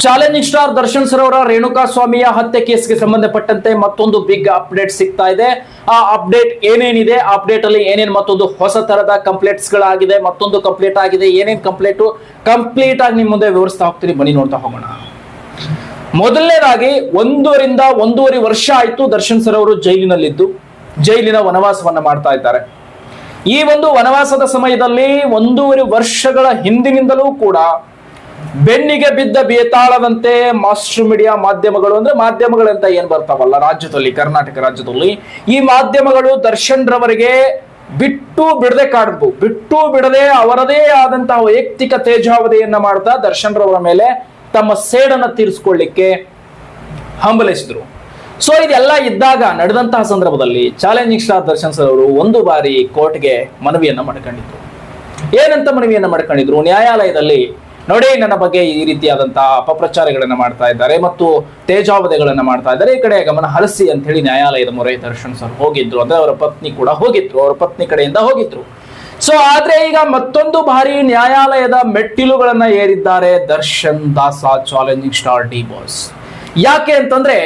Challenging star Darshan sir ಅವರ ರೇಣುಕಾ ಸ್ವಾಮಿಯ ಹತ್ಯೆ ಕೇಸ್ಗೆ ಸಂಬಂಧಪಟ್ಟಂತೆ ಮತ್ತೊಂದು ಬಿಗ್ ಅಪ್ಡೇಟ್ ಸಿಗ್ತಾ ಇದೆ. ಆ ಅಪ್ಡೇಟ್ ಏನೇನಿದೆ, ಅಪ್ಡೇಟ್ ಅಲ್ಲಿ ಏನೇನು ಮತ್ತೊಂದು ಹೊಸ ತರದ ಕಂಪ್ಲೇಂಟ್ಸ್ ಗಳಾಗಿದೆ, ಮತ್ತೊಂದು ಕಂಪ್ಲೇಂಟ್ ಆಗಿದೆ, ಏನೇನು ಕಂಪ್ಲೀಟ್ ಆಗಿ ನಿಮ್ ಮುಂದೆ ವಿವರಿಸ್ತಾ ಹೋಗ್ತೀನಿ, ಬನ್ನಿ ನೋಡ್ತಾ ಹೋಗೋಣ. ಮೊದಲನೇದಾಗಿ 1.5 ವರ್ಷ ಆಯ್ತು ದರ್ಶನ್ ಸರ್ ಅವರು ಜೈಲಿನ ವನವಾಸವನ್ನ ಮಾಡ್ತಾ ಇದ್ದಾರೆ. ಈ ಒಂದು ವನವಾಸದ ಸಮಯದಲ್ಲಿ 1.5 ವರ್ಷಗಳ ಹಿಂದಿನಿಂದಲೂ ಕೂಡ ಬೆನ್ನಿಗೆ ಬಿದ್ದ ಬೇತಾಳದಂತೆ ಮಾಸ್ಟರ್ ಮೀಡಿಯಾ ಮಾಧ್ಯಮಗಳು, ಅಂದ್ರೆ ಮಾಧ್ಯಮಗಳಂತ ಏನ್ ಬರ್ತಾವಲ್ಲ ರಾಜ್ಯದಲ್ಲಿ, ಕರ್ನಾಟಕ ರಾಜ್ಯದಲ್ಲಿ ಈ ಮಾಧ್ಯಮಗಳು ದರ್ಶನ್ ರವರಿಗೆ ಬಿಟ್ಟು ಬಿಡದೆ ಅವರದೇ ಆದಂತಹ ವೈಯಕ್ತಿಕ ತೇಜಾವಧಿಯನ್ನ ಮಾಡ್ತಾ ದರ್ಶನ್ ರವರ ಮೇಲೆ ತಮ್ಮ ಸೇಡನ್ನ ತೀರಿಸಿಕೊಳ್ಳಿಕ್ಕೆ ಹಂಬಲಿಸಿದ್ರು. ಸೊ ಇದೆಲ್ಲ ಇದ್ದಾಗ ನಡೆದಂತಹ ಸಂದರ್ಭದಲ್ಲಿ ಚಾಲೆಂಜಿಂಗ್ ಸ್ಟಾರ್ ದರ್ಶನ್ ಸರ್ ಅವರು ಒಂದು ಬಾರಿ ಕೋರ್ಟ್ಗೆ ಮನವಿಯನ್ನ ಮಾಡ್ಕೊಂಡಿದ್ರು. ಏನಂತ ಮನವಿಯನ್ನ ಮಾಡ್ಕೊಂಡಿದ್ರು? ನ್ಯಾಯಾಲಯದಲ್ಲಿ ನೋಡಿ, ನನ್ನ ಬಗ್ಗೆ ಈ ರೀತಿಯಾದಂತಹ ಅಪಪ್ರಚಾರಗಳನ್ನ ಮಾಡ್ತಾ ಇದ್ದಾರೆ ಮತ್ತು ತೇಜಾವಧೆಗಳನ್ನ ಮಾಡ್ತಾ ಇದ್ದಾರೆ, ಈ ಕಡೆ ಗಮನ ಹರಿಸಿ ಅಂತ ಹೇಳಿ ನ್ಯಾಯಾಲಯದ ಮೊರೆ ದರ್ಶನ್ ಸರ್ ಹೋಗಿದ್ರು. ಅಂದ್ರೆ ಅವರ ಪತ್ನಿ ಕೂಡ ಹೋಗಿದ್ರು, ಅವರ ಪತ್ನಿ ಕಡೆಯಿಂದ ಹೋಗಿದ್ರು. ಸೊ ಆದ್ರೆ ಈಗ ಮತ್ತೊಂದು ಬಾರಿ ನ್ಯಾಯಾಲಯದ ಮೆಟ್ಟಿಲುಗಳನ್ನ ಏರಿದ್ದಾರೆ ದರ್ಶನ್ ದಾಸ, ಚಾಲೆಂಜಿಂಗ್ ಸ್ಟಾರ್ ಡಿ ಬಾಸ್. ಯಾಕೆ ಅಂತಂದ್ರೆ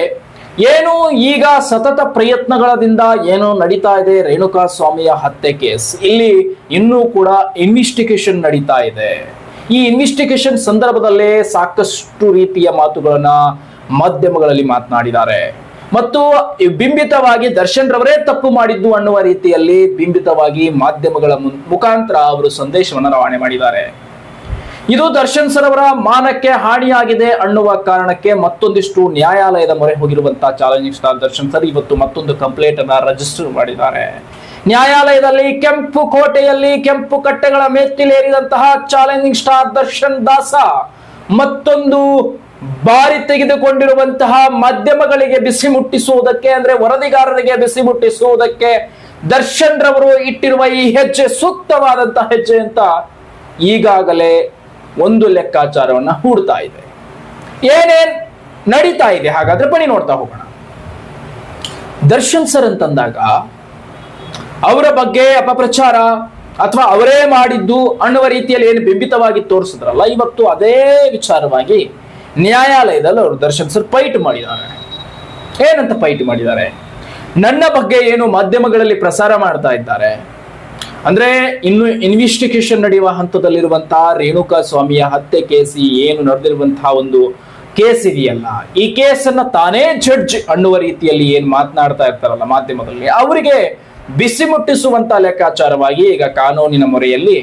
ಏನು, ಈಗ ಸತತ ಪ್ರಯತ್ನಗಳದಿಂದ ಏನು ನಡೀತಾ ಇದೆ ರೇಣುಕಾ ಸ್ವಾಮಿಯ ಹತ್ಯೆ ಕೇಸ್, ಇಲ್ಲಿ ಇನ್ನೂ ಕೂಡ ಇನ್ವೆಸ್ಟಿಗೇಷನ್ ನಡೀತಾ ಇದೆ. ಈ ಇನ್ವೆಸ್ಟಿಗೇಷನ್ ಸಂದರ್ಭದಲ್ಲೇ ಸಾಕಷ್ಟು ರೀತಿಯ ಮಾತುಗಳನ್ನ ಮಾಧ್ಯಮಗಳಲ್ಲಿ ಮಾತನಾಡಿದ್ದಾರೆ ಮತ್ತು ಬಿಂಬಿತವಾಗಿ ದರ್ಶನ್ ರವರೇ ತಪ್ಪು ಮಾಡಿದ್ದು ಅನ್ನುವ ರೀತಿಯಲ್ಲಿ ಬಿಂಬಿತವಾಗಿ ಮಾಧ್ಯಮಗಳ ಮುಖಾಂತರ ಅವರು ಸಂದೇಶವನ್ನು ರವಾನೆ ಮಾಡಿದ್ದಾರೆ. ಇದು ದರ್ಶನ್ ಸರ್ ಅವರ ಮಾನಕ್ಕೆ ಹಾನಿಯಾಗಿದೆ ಅನ್ನುವ ಕಾರಣಕ್ಕೆ ಮತ್ತೊಂದಿಷ್ಟು ನ್ಯಾಯಾಲಯದ ಮೊರೆ ಹೋಗಿರುವಂತಹ ಚಾಲೆಂಜಿಂಗ್ ಸ್ಟಾರ್ ದರ್ಶನ್ ಸರ್ ಇವತ್ತು ಮತ್ತೊಂದು ಕಂಪ್ಲೇಂಟ್ ಅನ್ನ ರಿಜಿಸ್ಟರ್ ಮಾಡಿದ್ದಾರೆ. ನ್ಯಾಯಾಲಯದಲ್ಲಿ ಕೆಂಪು ಕೋಟೆಯಲ್ಲಿ ಕೆಂಪು ಕಟ್ಟೆಗಳ ಮೆಟ್ಟಿಲೇರಿದಂತಹ ಚಾಲೆಂಜಿಂಗ್ ಸ್ಟಾರ್ ದರ್ಶನ್ ದಾಸ ಮತ್ತೊಂದು ಬಾರಿ ತೆಗೆದುಕೊಂಡಿರುವಂತಹ ಮಾಧ್ಯಮಗಳಿಗೆ ಬಿಸಿ ಮುಟ್ಟಿಸುವುದಕ್ಕೆ, ಅಂದ್ರೆ ವರದಿಗಾರರಿಗೆ ಬಿಸಿ ಮುಟ್ಟಿಸುವುದಕ್ಕೆ ದರ್ಶನ್ ರವರು ಇಟ್ಟಿರುವ ಈ ಹೆಜ್ಜೆ ಸೂಕ್ತವಾದಂತಹ ಹೆಜ್ಜೆ ಅಂತ ಈಗಾಗಲೇ ಒಂದು ಲೆಕ್ಕಾಚಾರವನ್ನ ಹೂಡ್ತಾ ಇದೆ. ಏನೇನ್ ನಡೀತಾ ಇದೆ ಹಾಗಾದ್ರೆ ಬನ್ನಿ ನೋಡ್ತಾ ಹೋಗೋಣ. ದರ್ಶನ್ ಸರ್ ಅಂತಂದಾಗ ಅವರ ಬಗ್ಗೆ ಅಪಪ್ರಚಾರ ಅಥವಾ ಅವರೇ ಮಾಡಿದ್ದು ಅನ್ನುವ ರೀತಿಯಲ್ಲಿ ಏನು ಬಿಂಬಿತವಾಗಿ ತೋರಿಸಿದ್ರಲ್ಲ, ಇವತ್ತು ಅದೇ ವಿಚಾರವಾಗಿ ನ್ಯಾಯಾಲಯದಲ್ಲಿ ಅವರು ದರ್ಶನ್ ಸರ್ ಫೈಟ್ ಮಾಡಿದ್ದಾರೆ. ಏನಂತ ಫೈಟ್ ಮಾಡಿದ್ದಾರೆ? ನನ್ನ ಬಗ್ಗೆ ಏನು ಮಾಧ್ಯಮಗಳಲ್ಲಿ ಪ್ರಸಾರ ಮಾಡ್ತಾ ಇದ್ದಾರೆ ಅಂದ್ರೆ, ಇನ್ನು ಇನ್ವೆಸ್ಟಿಗೇಷನ್ ನಡೆಯುವ ಹಂತದಲ್ಲಿರುವಂತಹ ರೇಣುಕಾ ಸ್ವಾಮಿಯ ಹತ್ಯೆ ಕೇಸ್, ಏನು ನಡೆದಿರುವಂತಹ ಒಂದು ಕೇಸ್ ಇದೆಯಲ್ಲ, ಈ ಕೇಸನ್ನ ತಾನೇ ಜಡ್ಜ್ ಅನ್ನುವ ರೀತಿಯಲ್ಲಿ ಏನ್ ಮಾತನಾಡ್ತಾ ಇರ್ತಾರಲ್ಲ ಮಾಧ್ಯಮದಲ್ಲಿ, ಅವರಿಗೆ ಬಿಸಿ ಮುಟ್ಟಿಸುವಂತ ಲೆಕ್ಕಾಚಾರವಾಗಿ ಈಗ ಕಾನೂನಿನ ಮೊರೆಯಲ್ಲಿ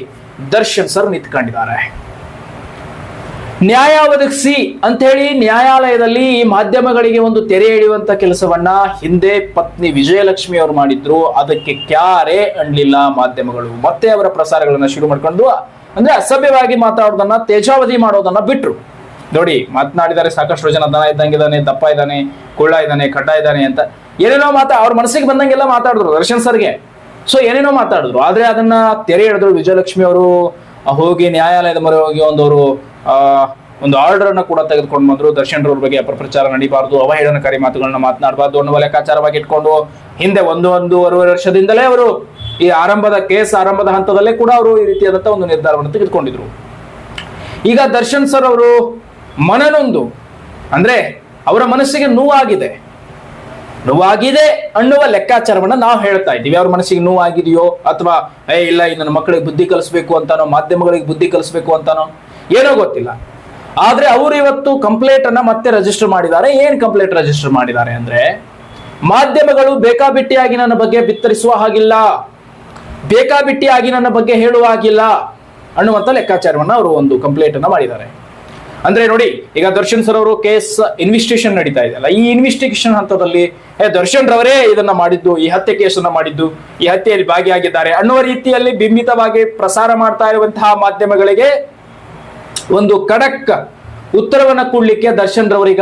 ದರ್ಶನ್ ಸರ್ ನಿಂತ್ಕೊಂಡಿದ್ದಾರೆ. ನ್ಯಾಯ ಒದಗಿಸಿ ಅಂತ ಹೇಳಿ ನ್ಯಾಯಾಲಯದಲ್ಲಿ ಈ ಮಾಧ್ಯಮಗಳಿಗೆ ಒಂದು ತೆರೆ ಎಳೆಯುವಂತ ಕೆಲಸವನ್ನ ಹಿಂದೆ ಪತ್ನಿ ವಿಜಯಲಕ್ಷ್ಮಿ ಅವರು ಮಾಡಿದ್ರು. ಅದಕ್ಕೆ ಕ್ಯಾರೇ ಅಣ್ಲಿಲ್ಲ ಮಾಧ್ಯಮಗಳು. ಮತ್ತೆ ಅವರ ಪ್ರಸಾರಗಳನ್ನ ಶುರು ಮಾಡ್ಕೊಂಡು ಅಂದ್ರೆ ಅಸಭ್ಯವಾಗಿ ಮಾತಾಡೋದನ್ನ, ತೇಜಾವಧಿ ಮಾಡೋದನ್ನ ಬಿಟ್ರು. ನೋಡಿ, ಮಾತನಾಡಿದ್ದಾರೆ ಸಾಕಷ್ಟು ಜನ, ದನ ಇದ್ದಂಗಿದ್ದಾನೆ, ದಪ್ಪ ಇದ್ದಾನೆ, ಕುಳ್ಳ ಇದ್ದಾನೆ, ಖಡ್ಡ ಇದ್ದಾನೆ ಅಂತ ಏನೇನೋ ಅವ್ರ ಮನಸ್ಸಿಗೆ ಬಂದಂಗೆಲ್ಲ ಮಾತಾಡಿದ್ರು ದರ್ಶನ್ ಸರ್ಗೆ. ಸೊ ಏನೇನೋ ಮಾತಾಡಿದ್ರು, ಆದ್ರೆ ಅದನ್ನ ತೆರೆ ಎಳೆದ್ರು. ವಿಜಯಲಕ್ಷ್ಮಿ ಅವರು ಹೋಗಿ ನ್ಯಾಯಾಲಯದ ಮೊರೆ ಹೋಗಿ ಒಂದು ಆರ್ಡರ್ ಅನ್ನ ಕೂಡ ತೆಗೆದುಕೊಂಡು ಬಂದ್ರು. ದರ್ಶನ್ ರವ್ರ ಬಗ್ಗೆ ಅಪಪ್ರಚಾರ ನಡೀಬಾರ್ದು, ಅವಹೇಳನಕಾರಿ ಮಾತುಗಳನ್ನ ಮಾತನಾಡಬಾರ್ದು ಅನ್ನುವ ಲೆಕ್ಕಾಚಾರವಾಗಿ ಇಟ್ಕೊಂಡು ಹಿಂದೆ 1.5 ವರ್ಷದಿಂದಲೇ ಅವರು ಈ ಆರಂಭದ ಹಂತದಲ್ಲೇ ಕೂಡ ಅವರು ಈ ರೀತಿಯಾದಂತಹ ಒಂದು ನಿರ್ಧಾರವನ್ನು ತೆಗೆದುಕೊಂಡಿದ್ರು. ಈಗ ದರ್ಶನ್ ಸರ್ ಅವರು ಮನನೊಂದು, ಅಂದ್ರೆ ಅವರ ಮನಸ್ಸಿಗೆ ನೋವಾಗಿದೆ ಅನ್ನುವ ಲೆಕ್ಕಾಚಾರವನ್ನ ನಾವು ಹೇಳ್ತಾ ಇದ್ದೀವಿ. ಅವ್ರ ಮನಸ್ಸಿಗೆ ನೋವಾಗಿದೆಯೋ ಅಥವಾ ಇಲ್ಲ ನನ್ನ ಮಕ್ಕಳಿಗೆ ಬುದ್ಧಿ ಕಲಿಸ್ಬೇಕು ಅಂತಾನೋ, ಮಾಧ್ಯಮಗಳಿಗೆ ಬುದ್ಧಿ ಕಲಿಸ್ಬೇಕು ಅಂತಾನೋ ಏನೋ ಗೊತ್ತಿಲ್ಲ. ಆದ್ರೆ ಅವರು ಇವತ್ತು ಕಂಪ್ಲೇಂಟ್ ಅನ್ನ ಮತ್ತೆ ರಿಜಿಸ್ಟರ್ ಮಾಡಿದ್ದಾರೆ. ಏನ್ ಕಂಪ್ಲೇಂಟ್ ರಿಜಿಸ್ಟರ್ ಮಾಡಿದ್ದಾರೆ ಅಂದ್ರೆ, ಮಾಧ್ಯಮಗಳು ಬೇಕಾಬಿಟ್ಟಿಯಾಗಿ ನನ್ನ ಬಗ್ಗೆ ಬಿತ್ತರಿಸುವ ಹಾಗಿಲ್ಲ, ಬೇಕಾಬಿಟ್ಟಿಯಾಗಿ ನನ್ನ ಬಗ್ಗೆ ಹೇಳುವ ಹಾಗಿಲ್ಲ ಅನ್ನುವಂತ ಲೆಕ್ಕಾಚಾರವನ್ನ ಅವರು ಒಂದು ಕಂಪ್ಲೇಂಟ್ ಅನ್ನ ಮಾಡಿದ್ದಾರೆ. ಅಂದ್ರೆ ನೋಡಿ, ಈಗ ದರ್ಶನ್ ಸರ್ ಅವರು ಕೇಸ್ ಇನ್ವೆಸ್ಟಿಗೇಷನ್ ನಡೀತಾ ಇದೆಯಲ್ಲ, ಈ ಇನ್ವೆಸ್ಟಿಗೇಷನ್ ಹಂತದಲ್ಲಿ ದರ್ಶನ್ ರವರೇ ಇದನ್ನ ಮಾಡಿದ್ದು, ಈ ಹತ್ಯೆ ಕೇಸನ್ನ ಮಾಡಿದ್ದು, ಈ ಹತ್ಯೆಯಲ್ಲಿ ಭಾಗಿಯಾಗಿದ್ದಾರೆ ಅನ್ನುವ ರೀತಿಯಲ್ಲಿ ಬಿಂಬಿತವಾಗಿ ಪ್ರಸಾರ ಮಾಡ್ತಾ ಇರುವಂತಹ ಮಾಧ್ಯಮಗಳಿಗೆ ಒಂದು ಖಡಕ್ ಉತ್ತರವನ್ನ ಕೊಡ್ಲಿಕ್ಕೆ ದರ್ಶನ್ ರವರೀಗ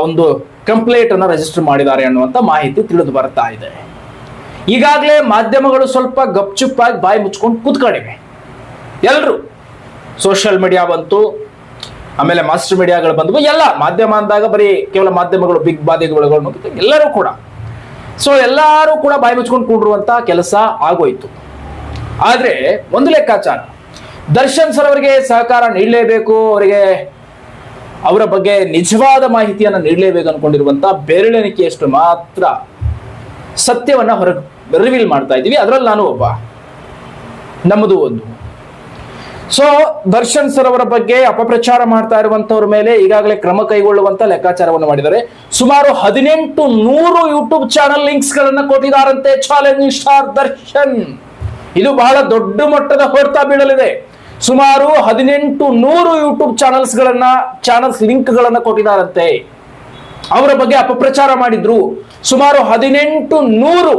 ಒಂದು ಕಂಪ್ಲೇಂಟ್ ಅನ್ನ ರಿಜಿಸ್ಟರ್ ಮಾಡಿದ್ದಾರೆ ಅನ್ನುವಂತ ಮಾಹಿತಿ ತಿಳಿದು ಬರ್ತಾ ಇದೆ. ಈಗಾಗಲೇ ಮಾಧ್ಯಮಗಳು ಸ್ವಲ್ಪ ಗಪ್ಚುಪ್ಪಾಗಿ ಬಾಯಿ ಮುಚ್ಕೊಂಡು ಕೂತ್ಕೊಂಡಿವೆ. ಎಲ್ರು ಸೋಷಿಯಲ್ ಮೀಡಿಯಾ ಬಂತು, ಆಮೇಲೆ ಮಾಸ್ಟರ್ ಮೀಡಿಯಾಗಳು ಬಂದವು, ಎಲ್ಲ ಮಾಧ್ಯಮ ಅಂದಾಗ ಬರೀ ಕೇವಲ ಮಾಧ್ಯಮಗಳು ಬಿಗ್ ಬಾಧ್ಯಗಳು ಎಲ್ಲರೂ ಕೂಡ. ಸೊ ಎಲ್ಲರೂ ಕೂಡ ಬಾಯಿ ಮುಚ್ಕೊಂಡು ಕೂಡಿರುವಂತ ಕೆಲಸ ಆಗೋಯ್ತು. ಆದ್ರೆ ಒಂದು ಲೆಕ್ಕಾಚಾರ, ದರ್ಶನ್ ಸರ್ ಅವರಿಗೆ ಸಹಕಾರ ನೀಡಲೇಬೇಕು, ಅವರಿಗೆ ಅವರ ಬಗ್ಗೆ ನಿಜವಾದ ಮಾಹಿತಿಯನ್ನು ನೀಡಲೇಬೇಕು ಅನ್ಕೊಂಡಿರುವಂತ ಬೆರಳೆಣಿಕೆಯಷ್ಟು ಮಾತ್ರ ಸತ್ಯವನ್ನ ರಿವೀಲ್ ಮಾಡ್ತಾ ಇದ್ದೀವಿ. ಅದರಲ್ಲಿ ನಾನು ಒಬ್ಬ, ನಮ್ಮದು ಒಂದು. ಸೊ ದರ್ಶನ್ ಸರ್ ಅವರ ಬಗ್ಗೆ ಅಪಪ್ರಚಾರ ಮಾಡ್ತಾ ಇರುವಂತವ್ರ ಮೇಲೆ ಈಗಾಗಲೇ ಕ್ರಮ ಕೈಗೊಳ್ಳುವಂತ ಲೆಕ್ಕಾಚಾರವನ್ನು ಮಾಡಿದ್ದಾರೆ. ಸುಮಾರು 1800 ಯೂಟ್ಯೂಬ್ ಚಾನಲ್ ಲಿಂಕ್ಸ್ ಗಳನ್ನ ಕೊಟ್ಟಿದ್ದಾರಂತೆ ಚಾಲೆಂಜಿಂಗ್ ಸ್ಟಾರ್ ದರ್ಶನ್. ಇದು ಬಹಳ ದೊಡ್ಡ ಮಟ್ಟದ ಹೊಡೆತ ಬೀಳಲಿದೆ. ಸುಮಾರು 1800 ಯೂಟ್ಯೂಬ್ ಚಾನಲ್ಸ್ ಲಿಂಕ್ ಗಳನ್ನ ಕೊಟ್ಟಿದ್ದಾರಂತೆ. ಅವರ ಬಗ್ಗೆ ಅಪಪ್ರಚಾರ ಮಾಡಿದ್ರು. ಸುಮಾರು 1800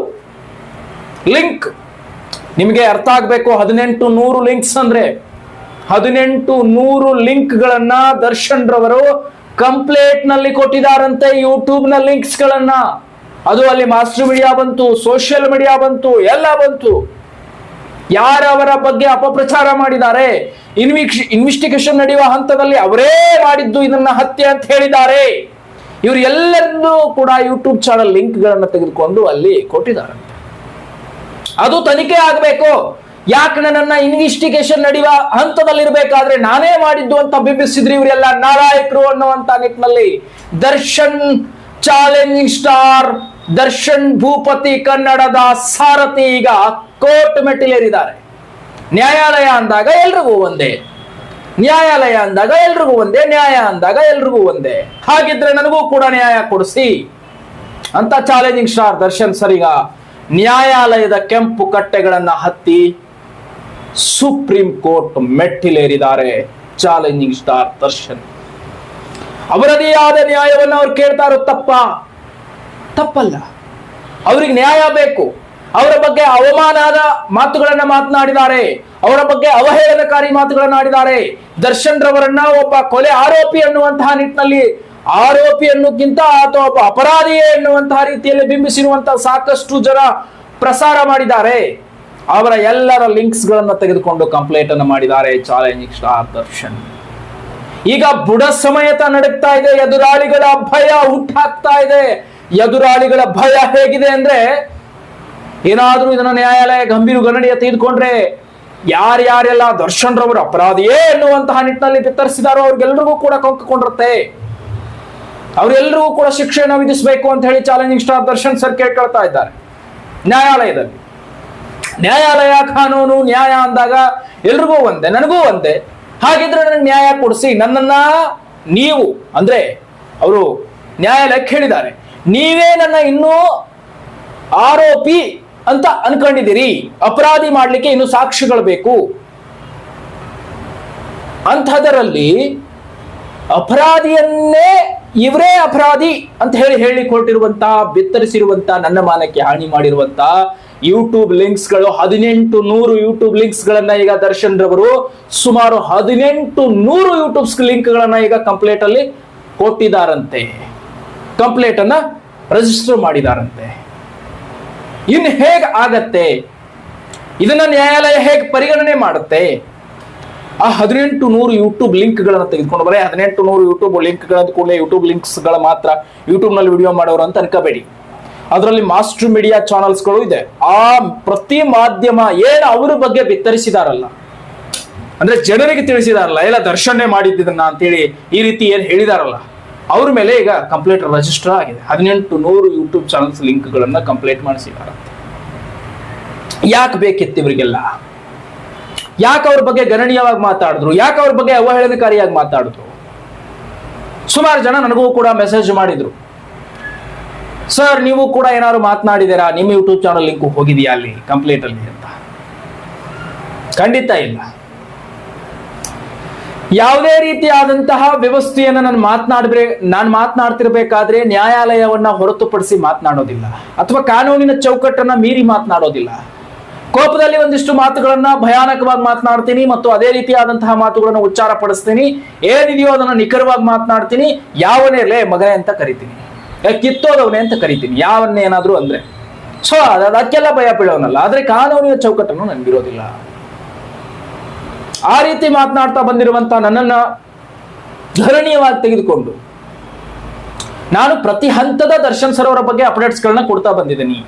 ಲಿಂಕ್. ನಿಮಗೆ ಅರ್ಥ ಆಗ್ಬೇಕು, 1800 ಲಿಂಕ್ಸ್ ಅಂದ್ರೆ 1800 ಲಿಂಕ್ ಗಳನ್ನ ದರ್ಶನ್ ರವರು ಕಂಪ್ಲೇಟ್ ನಲ್ಲಿ ಕೊಟ್ಟಿದ್ದಾರಂತೆ. ಯೂಟ್ಯೂಬ್ ನ ಲಿಂಕ್ಸ್ ಗಳನ್ನ, ಅದು ಅಲ್ಲಿ ಮಾಸ್ಟರ್ ಮೀಡಿಯಾ ಬಂತು, ಸೋಷಿಯಲ್ ಮೀಡಿಯಾ ಬಂತು, ಎಲ್ಲ ಬಂತು. ಯಾರವರ ಬಗ್ಗೆ ಅಪಪ್ರಚಾರ ಮಾಡಿದ್ದಾರೆ, ಇನ್ವೆಸ್ಟಿಗೇಷನ್ ನಡೆಯುವ ಹಂತದಲ್ಲಿ ಅವರೇ ಮಾಡಿದ್ದು ಇದನ್ನ ಹತ್ಯೆ ಅಂತ ಹೇಳಿದ್ದಾರೆ. ಇವರು ಎಲ್ಲರನ್ನೂ ಕೂಡ ಯೂಟ್ಯೂಬ್ ಚಾನಲ್ ಲಿಂಕ್ ಗಳನ್ನ ತೆಗೆದುಕೊಂಡು ಅಲ್ಲಿ ಕೊಟ್ಟಿದ್ದಾರೆ. ಅದು ತನಿಖೆ ಆಗಬೇಕು. ಯಾಕೆ ನನ್ನನ್ನ ಇನ್ವೆಸ್ಟಿಗೇಷನ್ ನಡೆಯುವ ಹಂತದಲ್ಲಿರ್ಬೇಕಾದ್ರೆ ನಾನೇ ಮಾಡಿದ್ದು ಅಂತ ಬಿಂಬಿಸಿದ್ರಿ ಇವರೆಲ್ಲ ನಾಲಾಯಕರು ಅನ್ನುವಂತ ನಿಟ್ಟಿನಲ್ಲಿ ದರ್ಶನ್ ಚಾಲೆಂಜಿಂಗ್ ಸ್ಟಾರ್, ದರ್ಶನ್ ಭೂಪತಿ ಕನ್ನಡದ ಸಾರಥಿ ಈಗ ಕೋರ್ಟ್ ಮೆಟ್ಟಿಲೇರಿದ್ದಾರೆ. ನ್ಯಾಯಾಲಯ ಅಂದಾಗ ಎಲ್ರಿಗೂ ಒಂದೇ, ನ್ಯಾಯಾಲಯ ಅಂದಾಗ ಎಲ್ರಿಗೂ ಒಂದೇ, ನ್ಯಾಯ ಅಂದಾಗ ಎಲ್ರಿಗೂ ಒಂದೇ. ಹಾಗಿದ್ರೆ ನನಗೂ ಕೂಡ ನ್ಯಾಯ ಕೊಡಿಸಿ ಅಂತ ಚಾಲೆಂಜಿಂಗ್ ಸ್ಟಾರ್ ದರ್ಶನ್ ಸರ್ ಈಗ ನ್ಯಾಯಾಲಯದ ಕೆಂಪು ಕಟ್ಟೆಗಳನ್ನ ಹತ್ತಿ ಸುಪ್ರೀಂ ಕೋರ್ಟ್ ಮೆಟ್ಟಿಲೇರಿದ್ದಾರೆ. ಚಾಲೆಂಜಿಂಗ್ ಸ್ಟಾರ್ ದರ್ಶನ್ ಅವರದೇ ಆದ ನ್ಯಾಯವನ್ನು ಅವ್ರು ಕೇಳ್ತಾ ಇರೋ ತಪ್ಪಲ್ಲ. ಅವ್ರಿಗೆ ನ್ಯಾಯ ಬೇಕು. ಅವರ ಬಗ್ಗೆ ಅವಮಾನದ ಮಾತುಗಳನ್ನ ಮಾತನಾಡಿದ್ದಾರೆ, ಅವರ ಬಗ್ಗೆ ಅವಹೇಳನಕಾರಿ ಮಾತುಗಳನ್ನ ಆಡಿದ್ದಾರೆ. ದರ್ಶನ್ ರವರನ್ನ ಒಬ್ಬ ಕೊಲೆ ಆರೋಪಿ ಅನ್ನುವಂತಹ ನಿಟ್ಟಿನಲ್ಲಿ, ಆರೋಪಿ ಅನ್ನೋಕ್ಕಿಂತ ಅಥವಾ ಒಬ್ಬ ಅಪರಾಧಿಯೇ ಎನ್ನುವಂತಹ ರೀತಿಯಲ್ಲಿ ಬಿಂಬಿಸಿರುವಂತಹ ಸಾಕಷ್ಟು ಜನ ಪ್ರಸಾರ ಮಾಡಿದ್ದಾರೆ. ಅವರ ಎಲ್ಲರ ಲಿಂಕ್ಸ್ ಗಳನ್ನ ತೆಗೆದುಕೊಂಡು ಕಂಪ್ಲೇಂಟ್ ಅನ್ನು ಮಾಡಿದ್ದಾರೆ ಚಾಲೆಂಜಿಂಗ್ ಸ್ಟಾರ್ ದರ್ಶನ್. ಈಗ ಬುಡ ಸಮೇತ ನಡುತ್ತಾ ಇದೆ. ಎದುರಾಳಿಗಳ ಭಯ ಹುಟ್ಟಾಗ್ತಾ ಇದೆ. ಎದುರಾಳಿಗಳ ಭಯ ಹೇಗಿದೆ ಅಂದ್ರೆ, ಏನಾದ್ರೂ ಇದನ್ನ ನ್ಯಾಯಾಲಯ ಗಂಭೀರ ಗಣನೆಯ ತೆಗೆದುಕೊಂಡ್ರೆ ಯಾರ್ಯಾರೆಲ್ಲ ದರ್ಶನ್ ರವರು ಅಪರಾಧಿಯೇ ಎನ್ನುವಂತಹ ನಿಟ್ಟಿನಲ್ಲಿ ಬಿತ್ತರಿಸಿದಾರೋ ಅವ್ರಿಗೆಲ್ಲರಿಗೂ ಕೂಡ ಕೊಂಕಿಕೊಂಡಿರುತ್ತೆ. ಅವರೆಲ್ಲರಿಗೂ ಕೂಡ ಶಿಕ್ಷೆಯನ್ನು ವಿಧಿಸಬೇಕು ಅಂತ ಹೇಳಿ ಚಾಲೆಂಜಿಂಗ್ ಸ್ಟಾರ್ ದರ್ಶನ್ ಸರ್ ಕೇಳ್ಕೊಳ್ತಾ ಇದ್ದಾರೆ ನ್ಯಾಯಾಲಯದಲ್ಲಿ. ನ್ಯಾಯಾಲಯ, ಕಾನೂನು, ನ್ಯಾಯ ಅಂದಾಗ ಎಲ್ರಿಗೂ ಒಂದೇ, ನನಗೂ ಒಂದೇ. ಹಾಗಿದ್ರೆ ನನಗೆ ನ್ಯಾಯ ಕೊಡಿಸಿ. ನನ್ನನ್ನ ನೀವು ಅಂದ್ರೆ ಅವರು ನ್ಯಾಯಾಲಯಕ್ಕೆ ಹೇಳಿದ್ದಾರೆ, ನೀವೇ ನನ್ನ ಇನ್ನೂ ಆರೋಪಿ ಅಂತ ಅನ್ಕೊಂಡಿದ್ದೀರಿ, ಅಪರಾಧಿ ಮಾಡ್ಲಿಕ್ಕೆ ಇನ್ನು ಸಾಕ್ಷಿಗಳು ಬೇಕು. ಅಂಥದರಲ್ಲಿ ಅಪರಾಧಿಯನ್ನೇ ಇವರೇ ಅಪರಾಧಿ ಅಂತ ಹೇಳಿಕೊಟ್ಟಿರುವಂತ, ಬಿತ್ತರಿಸಿರುವಂತ, ನನ್ನ ಮಾನಕ್ಕೆ ಹಾನಿ ಮಾಡಿರುವಂತ ಯೂಟ್ಯೂಬ್ ಲಿಂಕ್ಸ್ ಗಳು 1800 ಯೂಟ್ಯೂಬ್ ಲಿಂಕ್ಸ್ ಗಳನ್ನ ಈಗ ದರ್ಶನ್ ರವರು ಸುಮಾರು 1800 ಯೂಟ್ಯೂಬ್ ಲಿಂಕ್ ಗಳನ್ನ ಈಗ ಕಂಪ್ಲೇಂಟ್ ಅಲ್ಲಿ ಕೊಟ್ಟಿದ್ದಾರಂತೆ. ಕಂಪ್ಲೇಂಟ್ ಅನ್ನ ರಿಜಿಸ್ಟರ್ ಮಾಡಿದಾರಂತೆ. ಇನ್ನು ಹೇಗೆ ಆಗತ್ತೆ ಇದನ್ನ ನ್ಯಾಯಾಲಯ ಹೇಗೆ ಪರಿಗಣನೆ ಮಾಡುತ್ತೆ? ಆ 1800 ಯೂಟ್ಯೂಬ್ ಲಿಂಕ್ ಗಳನ್ನ ತೆಗೆದುಕೊಂಡು, ಬರೀ 1800 ಯೂಟ್ಯೂಬ್ ಲಿಂಕ್ ಗಳಂತ ಕೂಡಲೇ ಯೂಟ್ಯೂಬ್ ಲಿಂಕ್ಸ್ ಗಳ ಮಾತ್ರ ಯೂಟ್ಯೂಬ್ ನಲ್ಲಿ ವಿಡಿಯೋ ಮಾಡೋರು ಅಂತ ಅನ್ಕೋಬೇಡಿ. ಅದರಲ್ಲಿ ಮಾಸ್ಟರ್ ಮೀಡಿಯಾ ಚಾನಲ್ಸ್ ಗಳು ಇದೆ. ಆ ಪ್ರತಿ ಮಾಧ್ಯಮ ಏನು ಅವರ ಬಗ್ಗೆ ಬಿತ್ತರಿಸಿದಾರಲ್ಲ, ಅಂದ್ರೆ ಜನರಿಗೆ ತಿಳಿಸಿದಾರಲ್ಲ, ಎಲ್ಲ ದರ್ಶನೇ ಮಾಡಿದ್ದನ್ನ ಅಂತೇಳಿ ಈ ರೀತಿ ಏನ್ ಹೇಳಿದಾರಲ್ಲ, ಅವ್ರ ಮೇಲೆ ಈಗ ಕಂಪ್ಲೇಂಟ್ ರಿಜಿಸ್ಟರ್ ಆಗಿದೆ. 1800 ಯೂಟ್ಯೂಬ್ ಚಾನಲ್ಸ್ ಲಿಂಕ್ ಗಳನ್ನ ಕಂಪ್ಲೇಂಟ್ ಮಾಡಿಸಿದ್ದಾರೆ. ಯಾಕೆ ಬೇಕಿತ್ತು ಇವರಿಗೆಲ್ಲ? ಯಾಕೆ ಅವ್ರ ಬಗ್ಗೆ ಗಣನೀಯವಾಗಿ ಮಾತಾಡಿದ್ರು? ಯಾಕೆ ಅವ್ರ ಬಗ್ಗೆ ಅವಹೇಳನಕಾರಿಯಾಗಿ ಮಾತಾಡಿದ್ರು? ಸುಮಾರು ಜನ ನನಗೂ ಕೂಡ ಮೆಸೇಜ್ ಮಾಡಿದ್ರು, ಸರ್ ನೀವು ಕೂಡ ಏನಾದ್ರು ಮಾತನಾಡಿದ್ದೀರಾ, ನಿಮ್ಮ ಯೂಟ್ಯೂಬ್ ಚಾನಲ್ ಲಿಂಕ್ ಹೋಗಿದೆಯಾ ಅಲ್ಲಿ ಕಂಪ್ಲೇಂಟ್ ಅಲ್ಲಿ ಅಂತ. ಖಂಡಿತ ಇಲ್ಲ. ಯಾವುದೇ ರೀತಿಯಾದಂತಹ ವ್ಯವಸ್ಥೆಯನ್ನು ನಾನು ಮಾತನಾಡ್ತಿರ್ಬೇಕಾದ್ರೆ ನ್ಯಾಯಾಲಯವನ್ನ ಹೊರತುಪಡಿಸಿ ಮಾತನಾಡೋದಿಲ್ಲ, ಅಥವಾ ಕಾನೂನಿನ ಚೌಕಟ್ಟನ್ನ ಮೀರಿ ಮಾತನಾಡೋದಿಲ್ಲ. ಕೋಪದಲ್ಲಿ ಒಂದಿಷ್ಟು ಮಾತುಗಳನ್ನ ಭಯಾನಕವಾಗಿ ಮಾತನಾಡ್ತೀನಿ ಮತ್ತು ಅದೇ ರೀತಿಯಾದಂತಹ ಮಾತುಗಳನ್ನು ಉಚ್ಚಾರ ಪಡಿಸ್ತೀನಿ. ಏನಿದೆಯೋ ಅದನ್ನ ನಿಖರವಾಗಿ ಮಾತನಾಡ್ತೀನಿ. ಯಾವನೇ ಲೇ ಮಗನೇ ಅಂತ ಕರಿತೀನಿ, ಕಿತ್ತೋದವನೇ ಅಂತ ಕರಿತೀನಿ, ಯಾವನ್ನೇನಾದ್ರೂ ಅಂದ್ರೆ. ಸೊ ಅದಕ್ಕೆಲ್ಲ ಭಯ ಬೀಳೋನಲ್ಲ. ಆದ್ರೆ ಕಾನೂನಿನ ಚೌಕಟ್ಟನ್ನು ನನ್ಗಿರೋದಿಲ್ಲ. ಆ ರೀತಿ ಮಾತನಾಡ್ತಾ ಬಂದಿರುವಂತ ನನ್ನನ್ನ ಗಣನೀಯವಾಗಿ ತೆಗೆದುಕೊಂಡು ನಾನು ಪ್ರತಿ ಹಂತದ ದರ್ಶನ್ ಸರ್ ಅವರ ಬಗ್ಗೆ ಅಪ್ಡೇಟ್ಸ್ ಗಳನ್ನ ಕೊಡ್ತಾ ಬಂದಿದ್ದೀನಿ.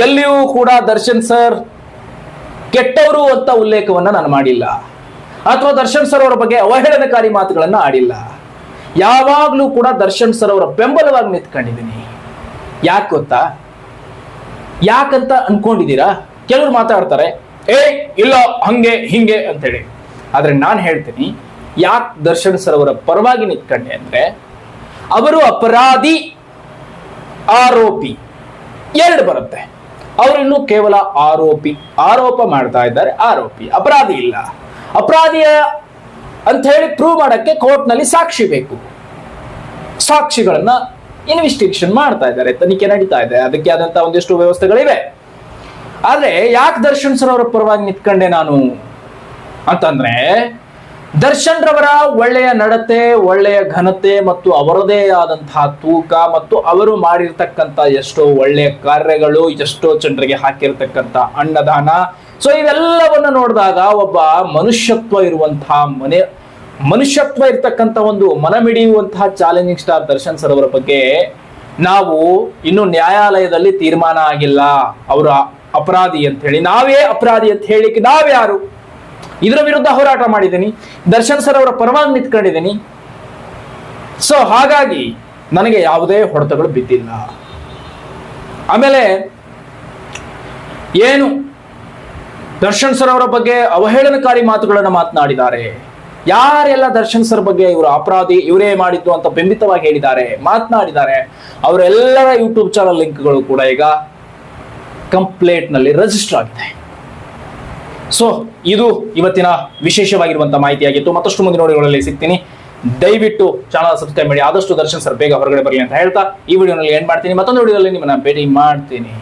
ಎಲ್ಲಿಯೂ ಕೂಡ ದರ್ಶನ್ ಸರ್ ಕೆಟ್ಟವರು ಅಂತ ಉಲ್ಲೇಖವನ್ನ ನಾನು ಮಾಡಿಲ್ಲ, ಅಥವಾ ದರ್ಶನ್ ಸರ್ ಅವರ ಬಗ್ಗೆ ಅವಹೇಳನಕಾರಿ ಮಾತುಗಳನ್ನ ಆಡಿಲ್ಲ. ಯಾವಾಗ್ಲೂ ಕೂಡ ದರ್ಶನ್ ಸರ್ ಅವರ ಬೆಂಬಲವಾಗಿ ನಿಂತ್ಕೊಂಡಿದ್ದೀನಿ. ಯಾಕೆ ಗೊತ್ತಾ? ಯಾಕಂತ ಅನ್ಕೊಂಡಿದ್ದೀರಾ? ಕೆಲವರು ಮಾತಾಡ್ತಾರೆ, ಇಲ್ಲ ಹಂಗೆ ಹಿಂಗೆ ಅಂತೇಳಿ. ಆದ್ರೆ ನಾನು ಹೇಳ್ತೀನಿ, ಯಾಕೆ ದರ್ಶನ್ ಸರ್ ಅವರ ಪರವಾಗಿ ನಿಂತ್ಕೊಂಡೆ ಅಂದ್ರೆ, ಅವರು ಅಪರಾಧಿ ಆರೋಪಿ ಎರಡು ಬರುತ್ತೆ. ಅವರು ಇನ್ನೂ ಕೇವಲ ಆರೋಪ ಮಾಡ್ತಾ ಇದ್ದಾರೆ, ಆರೋಪಿ, ಅಪರಾಧಿ ಇಲ್ಲ. ಅಪರಾಧಿಯ ಅಂತ ಹೇಳಿ ಪ್ರೂವ್ ಮಾಡಕ್ಕೆ ಕೋರ್ಟ್ ನಲ್ಲಿ ಸಾಕ್ಷಿ ಬೇಕು. ಸಾಕ್ಷಿಗಳನ್ನ ಇನ್ವೆಸ್ಟಿಗೇಷನ್ ಮಾಡ್ತಾ ಇದ್ದಾರೆ, ತನಿಖೆ ನಡೀತಾ ಇದೆ, ಅದಕ್ಕೆ ಆದಂತ ಒಂದಿಷ್ಟು ವ್ಯವಸ್ಥೆಗಳಿವೆ. ಆದ್ರೆ ಯಾಕೆ ದರ್ಶನ್ ಸರ್ ಅವರ ಪರವಾಗಿ ನಿಂತ್ಕೊಂಡೆ ನಾನು ಅಂತಂದ್ರೆ, ದರ್ಶನ್ ರವರ ಒಳ್ಳೆಯ ನಡತೆ, ಒಳ್ಳೆಯ ಘನತೆ ಮತ್ತು ಅವರದೇ ಆದಂತಹ ತೂಕ ಮತ್ತು ಅವರು ಮಾಡಿರ್ತಕ್ಕಂಥ ಎಷ್ಟೋ ಒಳ್ಳೆಯ ಕಾರ್ಯಗಳು, ಎಷ್ಟೋ ಜನರಿಗೆ ಹಾಕಿರ್ತಕ್ಕಂಥ ಅನ್ನದಾನ, ಸೊ ಇವೆಲ್ಲವನ್ನ ನೋಡಿದಾಗ ಒಬ್ಬ ಮನುಷ್ಯತ್ವ ಇರ್ತಕ್ಕಂಥ ಒಂದು ಮನಮಿಡಿಯುವಂತಹ ಚಾಲೆಂಜಿಂಗ್ ಸ್ಟಾರ್ ದರ್ಶನ್ ಸರ್ ಅವರ ಬಗ್ಗೆ ನಾವು ಇನ್ನು ನ್ಯಾಯಾಲಯದಲ್ಲಿ ತೀರ್ಮಾನ ಆಗಿಲ್ಲ ಅವರ ಅಪರಾಧಿ ಅಂತ ಹೇಳಿ. ನಾವೇ ಅಪರಾಧಿ ಅಂತ ಹೇಳಿಕ್ಕೆ ನಾವ್ಯಾರು? ಇದರ ವಿರುದ್ಧ ಹೋರಾಟ ಮಾಡಿದ್ದೀನಿ, ದರ್ಶನ್ ಸರ್ ಅವರ ಪರವಾಗಿ ನಿಂತ್ಕೊಂಡಿದ್ದೀನಿ. ಸೊ ಹಾಗಾಗಿ ನನಗೆ ಯಾವುದೇ ಹೊಡೆತಗಳು ಬಿದ್ದಿಲ್ಲ. ಆಮೇಲೆ ಏನು ದರ್ಶನ್ ಸರ್ ಅವರ ಬಗ್ಗೆ ಅವಹೇಳನಕಾರಿ ಮಾತುಗಳನ್ನು ಮಾತನಾಡಿದ್ದಾರೆ, ಯಾರೆಲ್ಲ ದರ್ಶನ್ ಸರ್ ಬಗ್ಗೆ ಇವರು ಅಪರಾಧಿ, ಇವರೇ ಮಾಡಿದ್ದು ಅಂತ ಬೆಂಬಿತವಾಗಿ ಹೇಳಿದ್ದಾರೆ, ಮಾತನಾಡಿದ್ದಾರೆ, ಅವರೆಲ್ಲರ ಯೂಟ್ಯೂಬ್ ಚಾನಲ್ ಲಿಂಕ್ಗಳು ಕೂಡ ಈಗ ಕಂಪ್ಲೇಂಟ್ ನಲ್ಲಿ ರಿಜಿಸ್ಟರ್ ಆಗಿದೆ. ಸೊ ಇದು ಇವತ್ತಿನ ವಿಶೇಷವಾಗಿರುವಂತಹ ಮಾಹಿತಿಯಾಗಿತ್ತು. ಮತ್ತಷ್ಟು ಮುಂದಿನ ವಿಡಿಯೋಗಳಲ್ಲಿ ಸಿಗ್ತೀನಿ. ದಯವಿಟ್ಟು ಚಾನಲ್ ಸಬ್ಸ್ಕ್ರೈಬ್ ಮಾಡಿ. ಆದಷ್ಟು ದರ್ಶನ್ ಸರ್ ಬೇಗ ಹೊರಗಡೆ ಬರಲಿ ಅಂತ ಹೇಳ್ತಾ ಈ ವಿಡಿಯೋನಲ್ಲಿ ಎಂಡ್ ಮಾಡ್ತೀನಿ. ಮತ್ತೊಂದು ವಿಡಿಯೋದಲ್ಲಿ ನಿಮ್ಮನ್ನ ಭೇಟಿ ಮಾಡ್ತೀನಿ.